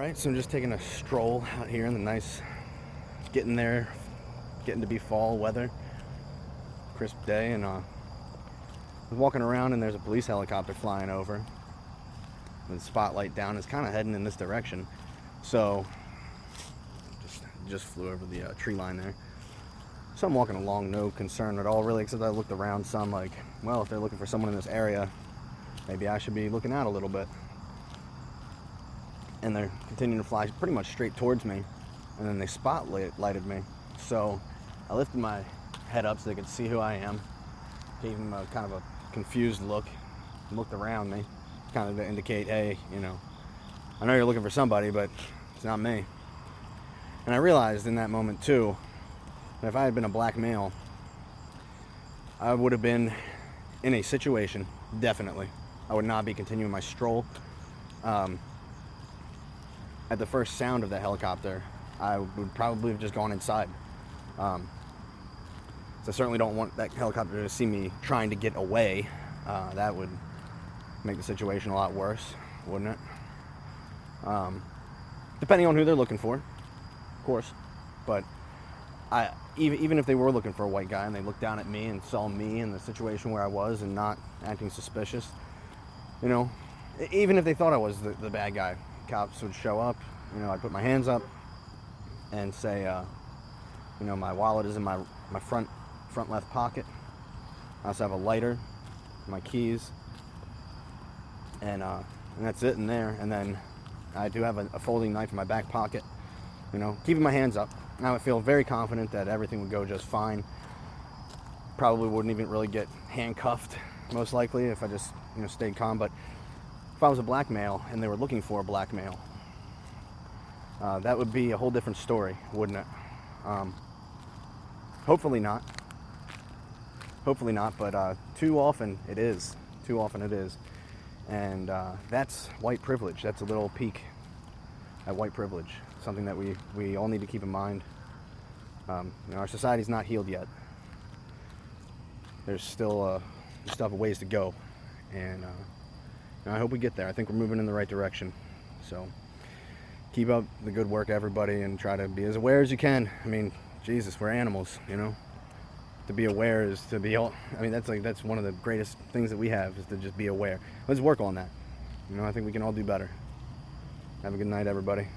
Alright, so I'm just taking a stroll out here in the nice, getting to be fall weather, crisp day, and I was walking around and there's a police helicopter flying over. The spotlight down is kind of heading in this direction, so just flew over the tree line there. So I'm walking along, no concern at all really, except I looked around some like, well, if they're looking for someone in this area, maybe I should be looking out a little bit. And they're continuing to fly pretty much straight towards me, and then they spotlighted me. So I lifted my head up so they could see who I am, gave them a kind of a confused look, and looked around me, kind of to indicate, hey, I know you're looking for somebody, but it's not me. And I realized in that moment too, that if I had been a black male, I would have been in a situation, definitely. I would not be continuing my stroll. At the first sound of that helicopter, I would probably have just gone inside. So I certainly don't want that helicopter to see me trying to get away. That would make the situation a lot worse, wouldn't it? Depending on who they're looking for, of course. But even if they were looking for a white guy and they looked down at me and saw me in the situation where I was and not acting suspicious, even if they thought I was the bad guy, cops would show up, I'd put my hands up and say, my wallet is in my front left pocket. I also have a lighter, my keys, and that's it in there. And then I do have a folding knife in my back pocket, keeping my hands up. I would feel very confident that everything would go just fine. Probably wouldn't even really get handcuffed, most likely, if I just, stayed calm. But if I was a black male and they were looking for a black male, that would be a whole different story, wouldn't it? Hopefully not. Hopefully not, but too often it is. Too often it is. And that's white privilege. That's a little peek at white privilege. Something that we all need to keep in mind. Our society's not healed yet. There's still a ways to go. And I hope we get there. I think we're moving in the right direction. So keep up the good work, everybody, and try to be as aware as you can. I mean, Jesus, we're animals, To be aware is to be all. I mean, that's one of the greatest things that we have, is to just be aware. Let's work on that. I think we can all do better. Have a good night, everybody.